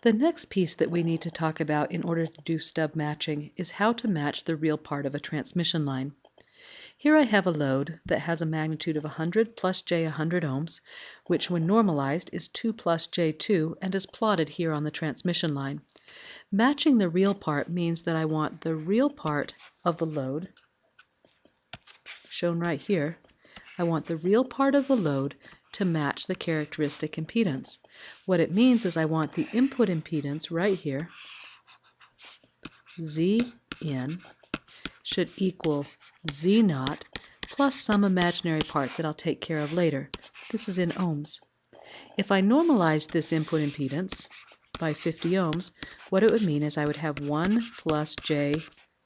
The next piece that we need to talk about in order to do stub matching is how to match the real part of a transmission line. Here I have a load that has a magnitude of 100 plus J 100 ohms, which when normalized is 2 plus J2 and is plotted here on the transmission line. Matching the real part means that I want the real part of the load, shown right here, I want the real part of the load to match the characteristic impedance. What it means is I want the input impedance right here, Z in, should equal Z naught plus some imaginary part that I'll take care of later. This is in ohms. If I normalize this input impedance by 50 ohms, what it would mean is I would have 1 plus J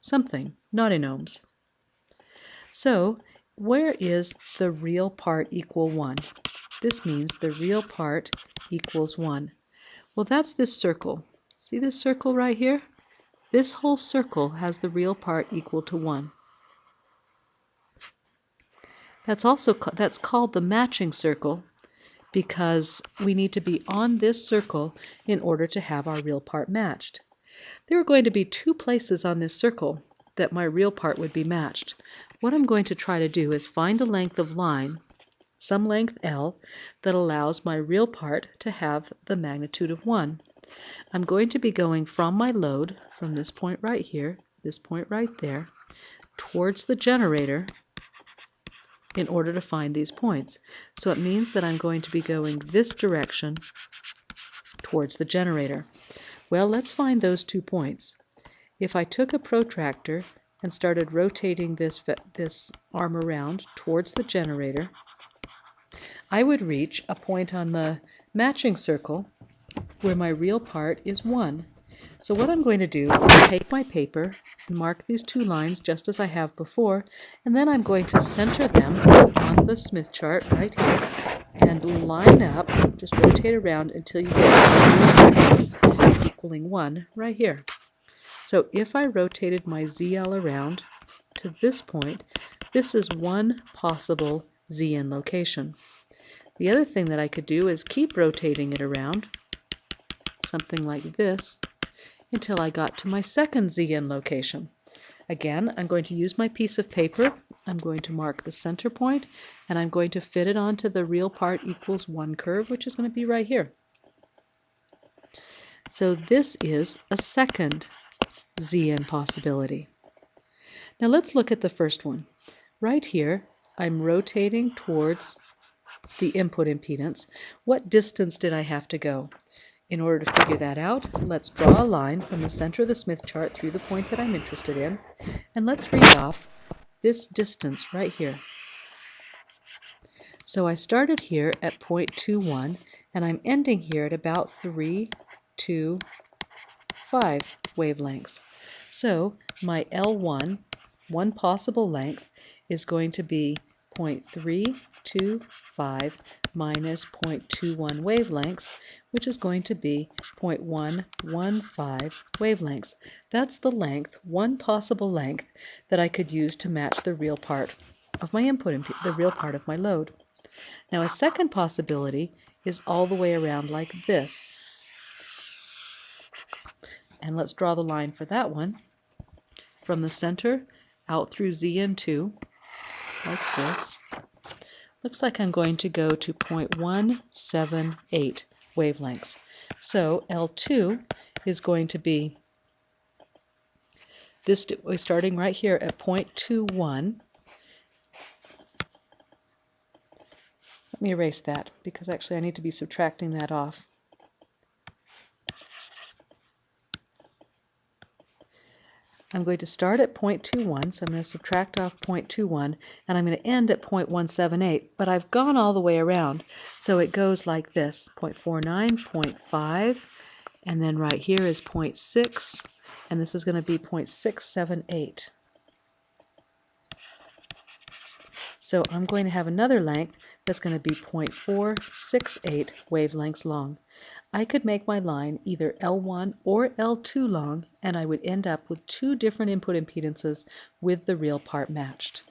something, not in ohms. So where is the real part equal 1? This means the real part equals 1. Well, that's this circle. See this circle right here? This whole circle has the real part equal to 1. That's called the matching circle because we need to be on this circle in order to have our real part matched. There are going to be two places on this circle that my real part would be matched. What I'm going to try to do is find a length of line, some length L, that allows my real part to have the magnitude of 1. I'm going to be going from my load, from this point right here, this point right there, towards the generator in order to find these points. So it means that I'm going to be going this direction towards the generator. Well, let's find those 2 points. If I took a protractor and started rotating this arm around towards the generator, I would reach a point on the matching circle where my real part is 1. So what I'm going to do is take my paper and mark these 2 lines just as I have before, and then I'm going to center them on the Smith chart right here and line up, just rotate around until you get the real axis equaling 1 right here. So if I rotated my ZL around to this point, this is one possible ZN location. The other thing that I could do is keep rotating it around, something like this, until I got to my second ZN location. Again, I'm going to use my piece of paper, I'm going to mark the center point, and I'm going to fit it onto the real part equals 1 curve, which is going to be right here. So this is a second ZN possibility. Now let's look at the first one. Right here, I'm rotating towards the input impedance. What distance did I have to go? In order to figure that out, let's draw a line from the center of the Smith chart through the point that I'm interested in, and let's read off this distance right here. So I started here at 0.21, and I'm ending here at about 325 wavelengths. So my L1, one possible length, is going to be 0.325 minus 0.21 wavelengths, which is going to be 0.115 wavelengths. That's the length, one possible length, that I could use to match the real part of my input, the real part of my load. Now a second possibility is all the way around like this. And let's draw the line for that one. From the center out through ZN2, like this. Looks like I'm going to go to 0.178 wavelengths. So L2 is going to be this, we're starting right here at 0.21. Let me erase that because actually I need to be subtracting that off. I'm going to start at 0.21, so I'm going to subtract off 0.21, and I'm going to end at 0.178, but I've gone all the way around, so it goes like this, 0.49, 0.5, and then right here is 0.6, and this is going to be 0.678. So I'm going to have another length that's going to be 0.468 wavelengths long. I could make my line either L1 or L2 long, and I would end up with 2 different input impedances with the real part matched.